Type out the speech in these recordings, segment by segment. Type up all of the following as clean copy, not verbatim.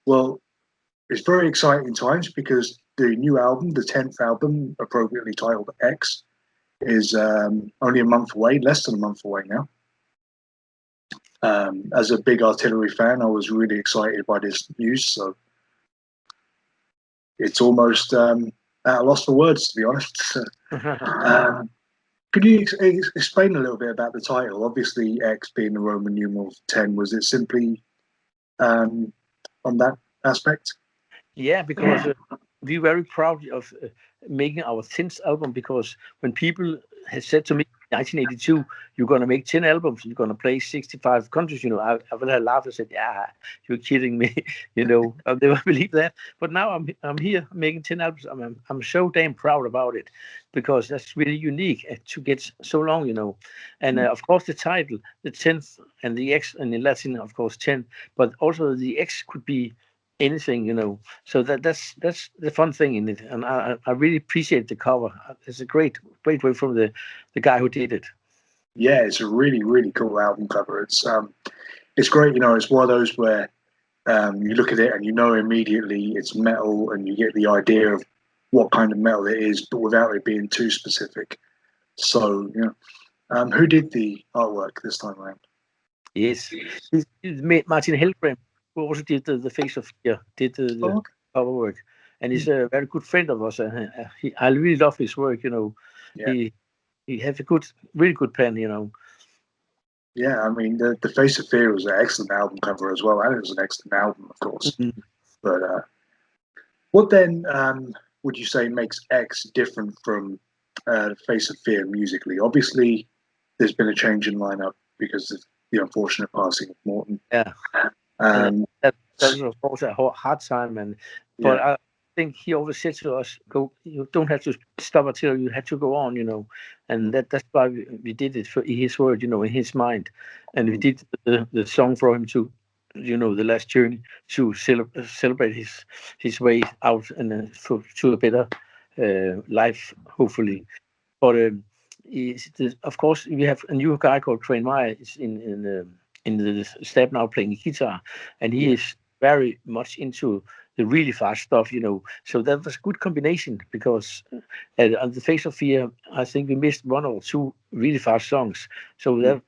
Well, it's very exciting times because the new album, the 10th album, appropriately titled X, is only a month away, less than a month away now. As a big Artillery fan, I was really excited by this news. So it's almost at a loss for words, to be honest. Could you explain a little bit about the title? Obviously, X being the Roman numeral 10, was it simply on that aspect? Yeah, because we're very proud of making our 10th album, because when people have said to me in 1982, you're going to make 10 albums, you're going to play 65 countries, I would have laughed and said, yeah, you're kidding me, I'll never believe that. But now I'm here making 10 albums. I'm so damn proud about it, because that's really unique to get so long, And of course, the title, the 10th, and the X, and in Latin, of course, 10, but also the X could be anything. So that's the fun thing in it, and I really appreciate the cover. It's a great way from the guy who did it. Yeah, it's a really, really cool album cover. It's great. It's one of those where you look at it and immediately it's metal, and you get the idea of what kind of metal it is, but without it being too specific. So who did the artwork this time around? Yes, he's made Martin Helgren, who also did the Face of Fear, did the cover work, and he's a very good friend of ours. I really love his work. Yeah. He has a really good pen. Yeah, I mean, the Face of Fear was an excellent album cover as well, and it was an excellent album, of course. Mm-hmm. But what then would you say makes X different from Face of Fear musically? Obviously, there's been a change in lineup because of the unfortunate passing of Morten. Yeah, that was of course a hard time, but I think he always said to us, "Go, you don't have to stop until you have to go on," and that's why we did it for his word, in his mind, and we did the song for him to, the last journey, to celebrate his way out and to a better life, hopefully. But of course, we have a new guy called Train Meyer in the step now playing guitar, and he is very much into the really fast stuff, So that was a good combination, because on the Face of Fear, I think we missed one or two really fast songs, so that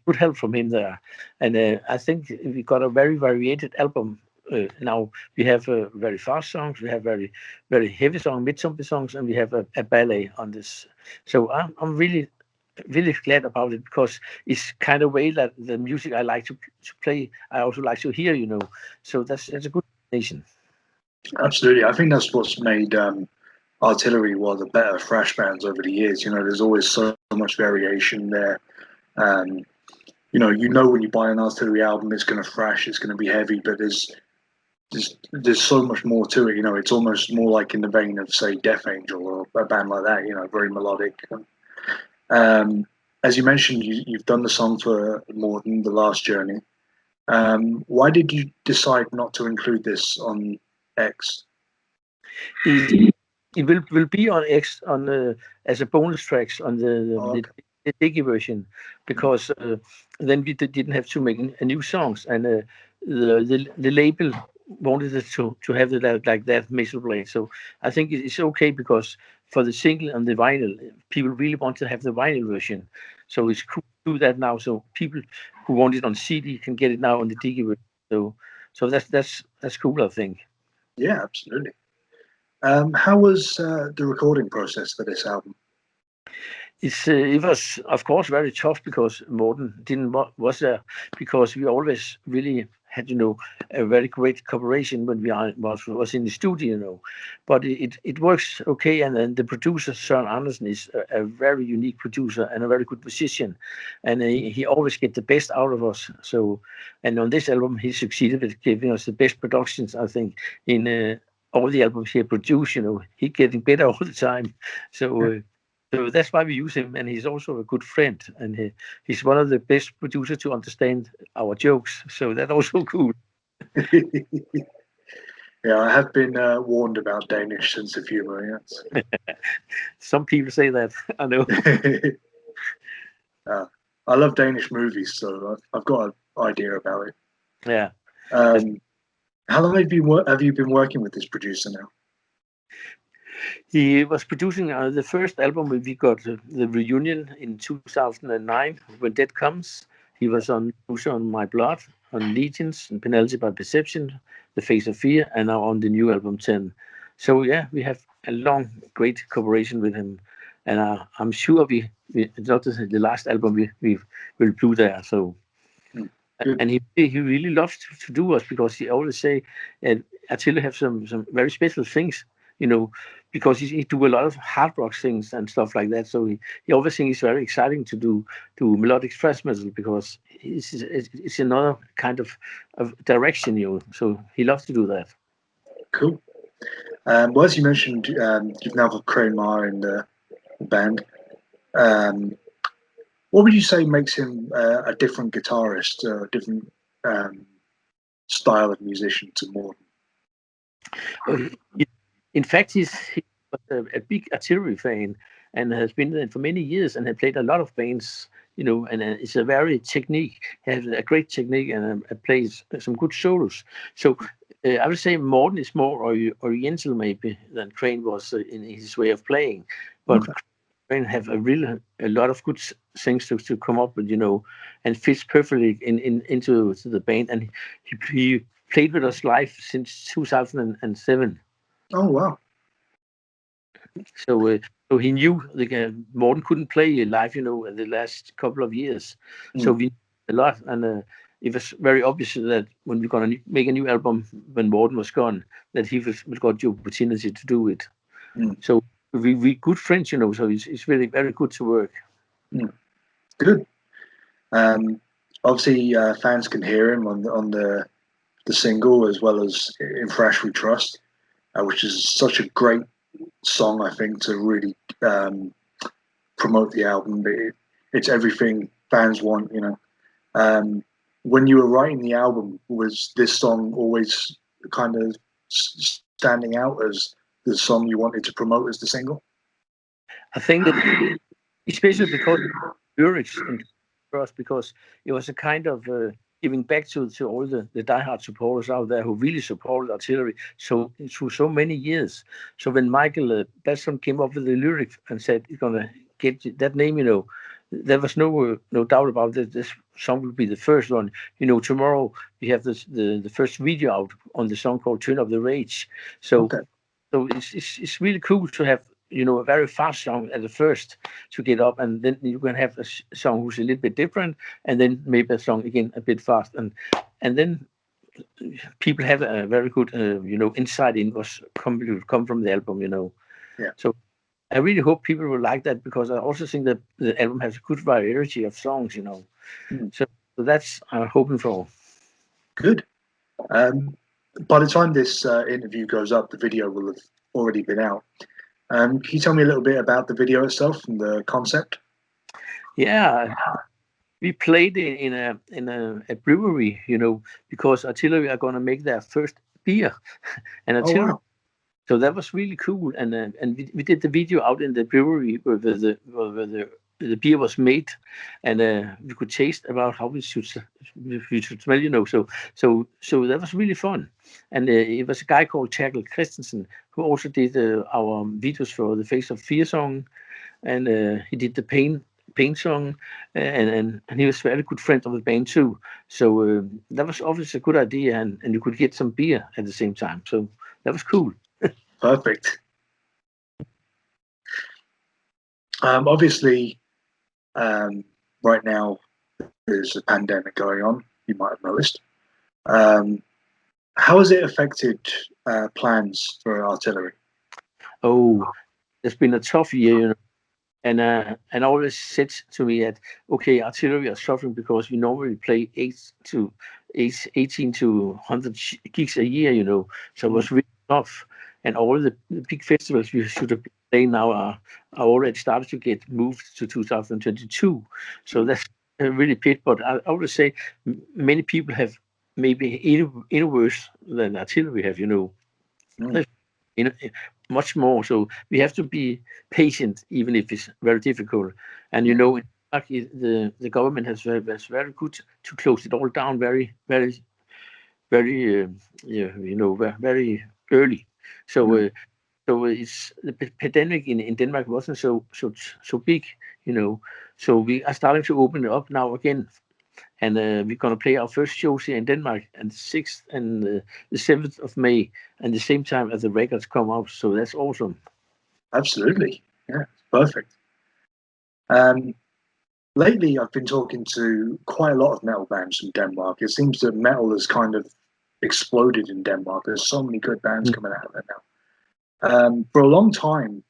good help from him there. And I think we got a very varied album. Now we have very fast songs, we have very, very heavy songs, mid-tempo songs, and we have a ballet on this. So I'm really, really glad about it, because it's kind of way that the music I like to play, I also like to hear, So that's a good combination. Absolutely, I think that's what's made Artillery one of the better thrash bands over the years. There's always so much variation there. When you buy an Artillery album, it's going to thrash, it's going to be heavy, but there's so much more to it. It's almost more like in the vein of, say, Death Angel or a band like that. Very melodic. As you mentioned, you've done the song for Morten, The Last Journey. Why did you decide not to include this on X? It will be on X as a bonus tracks on the Digi version, because then we didn't have to make a new songs, and the label wanted it to have it like that miserably. So I think it's okay, because for the single and the vinyl, people really want to have the vinyl version. So it's cool to do that now. So people who want it on CD can get it now on the Digi version. So that's cool, I think. Yeah, absolutely. How was the recording process for this album? It was, of course, very tough, because Morten was there, because we always really had, a very great cooperation when we was in the studio, But it works okay, and then the producer Søren Andersen is a very unique producer and a very good musician, and he always get the best out of us. So, and on this album, he succeeded with giving us the best productions, I think, in all the albums he produced. He getting better all the time. So that's why we use him, and he's also a good friend, and he's one of the best producers to understand our jokes. So that's also cool. Yeah, I have been warned about Danish sense of humor. Yes. Some people say that. I know. I love Danish movies, so I've got an idea about it. Yeah. How long have you been working with this producer now? He was producing the first album when we got the reunion in 2009, When Dead Comes. He was on My Blood, on Legions, and Penalty by Perception, The Face of Fear, and now on the new album 10. So yeah, we have a long, great cooperation with him, and I'm sure it's not the last album we will do there. So Good. and he really loves to do us, because he always say, Attila have some very special things, because he do a lot of hard rock things and stuff like that. So he always thinks it's very exciting to do melodic thrash metal, because it's another kind of direction, So he loves to do that. Cool. Well, as you mentioned, you've now got Crane Maher in the band. What would you say makes him a different guitarist, a different style of musician to Morten? In fact, he was a big Artillery fan, and has been there for many years, and has played a lot of bands, and it's a very technique. He has a great technique, and plays some good solos. So I would say Morten is more oriental maybe than Crane was in his way of playing, but Okay. Crane have a lot of good things to come up with, and fits perfectly into the band. And he played with us live since 2007. Oh wow. So he knew Morten couldn't play live, the last couple of years. So we knew a lot, and it was very obvious that when we're gonna make a new album when Morten was gone, that he was got the opportunity to do it. So we good friends, So it's really very good to work. Good. Obviously, fans can hear him on the single as well as in Thrash We Trust, which is such a great song, I think, to really promote the album. It's everything fans want, When you were writing the album, was this song always kind of standing out as the song you wanted to promote as the single? I think that, especially because lyrics for us, because it was a kind of giving back to all the diehard supporters out there who really supported Artillery through so many years. So when Michael Bassam came up with the lyric and said he's gonna get that name, there was no doubt about that. This song will be the first one. Tomorrow we have the first video out on the song called "Turn Up the Rage." So Okay. so it's really cool to have a very fast song at the first to get up, and then you can have a song who's a little bit different, and then maybe a song again a bit fast, and then people have a very good insight in what's come from the album. Yeah. So I really hope people will like that, because I also think that the album has a good variety of songs. So that's I'm hoping for. Good. By the time this interview goes up, the video will have already been out. Can you tell me a little bit about the video itself and the concept? Yeah, we played in a brewery, because Artillery are going to make their first beer, and Oh Artillery. wow. So that was really cool, and we did the video out in the brewery where the beer was made, and we could taste about how we should smell. So that was really fun, and it was a guy called Terkel Christensen who also did our videos for the Face of Fear song, and he did the pain song, and he was a very good friend of the band too. So that was obviously a good idea, and you could get some beer at the same time. So that was cool. Perfect. Obviously, right now there's a pandemic going on. You might have noticed. How has it affected plans for Artillery? Oh, it's been a tough year, and always said to me that, okay, Artillery are suffering because we normally play 18 to 100 gigs a year. So it was really tough, and all the big festivals we should have been playing now are already started to get moved to 2022. So that's really pit. But I would say many people have maybe even worse than Artillery have. Mm. You know, much more. So we have to be patient, even if it's very difficult. And in Iraq, the government was very good to close it all down very, very very very early. So so it's the pandemic in Denmark wasn't so big, So we are starting to open it up now again, and we're gonna play our first shows here in Denmark on the 6th and the 7th of May, and the same time as the records come out. So that's awesome. Absolutely, yeah, perfect. Lately, I've been talking to quite a lot of metal bands from Denmark. It seems that metal has kind of exploded in Denmark. There's so many good bands coming out of there now. For a long time,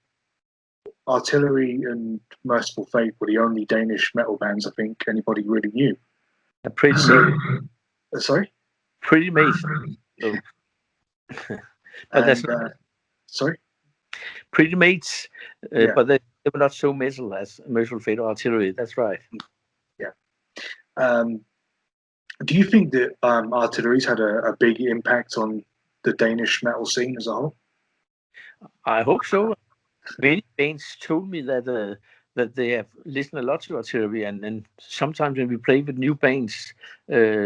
Artillery and Merciful Fate were the only Danish metal bands I think anybody really knew. Pretty Sorry? pretty amazing. So, but that's not sorry? pretty mates, Yeah. but they were not so metal as Merciful Fate or Artillery. That's right. Yeah. Do you think that Artilleries had a big impact on the Danish metal scene as a whole? I hope so. Many bands told me that they have listened a lot to Artillery, and sometimes when we play with new bands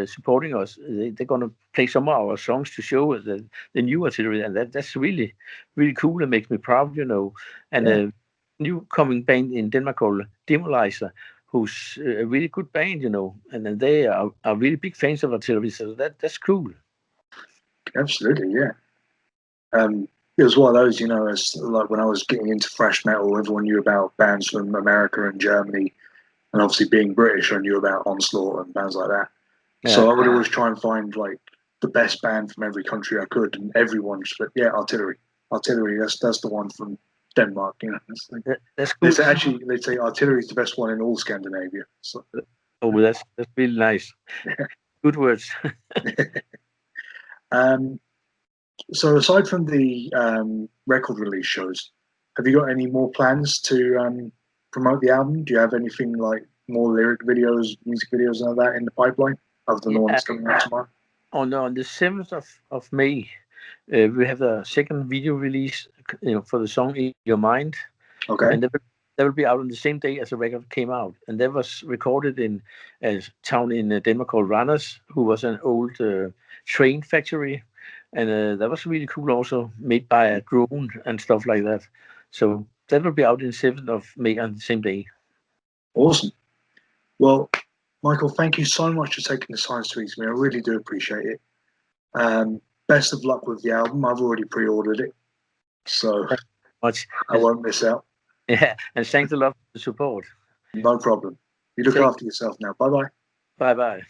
supporting us, they're gonna play some of our songs to show the new Artillery, and that's really really cool. It makes me proud, And a new coming band in Denmark called Demolizer, who's a really good band, and then they are really big fans of Artillery, so that's cool. Absolutely, yeah. It was one of those, as like when I was getting into thrash metal, everyone knew about bands from America and Germany, and obviously being British, I knew about Onslaught and bands like that. Yeah. So I would always try and find like the best band from every country I could, and everyone just went, yeah, Artillery, that's the one from Denmark, That's cool. They'd say Artillery is the best one in all Scandinavia. So. Oh, that's really nice. Good words. So aside from the record release shows, have you got any more plans to promote the album? Do you have anything like more lyric videos, music videos, and all that in the pipeline, other than the one that's coming out tomorrow? On the 7th of May, we have the second video release, for the song "In Your Mind." Okay. And that will be out on the same day as the record came out, and that was recorded in a town in Denmark called Randers, who was an old train factory, and that was really cool. Also made by a drone and stuff like that. So that will be out in 7th of May on the same day. Awesome. Well, Michael, thank you so much for taking the time to speak to me. I really do appreciate it. Best of luck with the album. I've already pre-ordered it, so I won't miss out. Yeah, and thanks a lot for the support. No problem. You look after yourself now. Bye-bye. Bye-bye.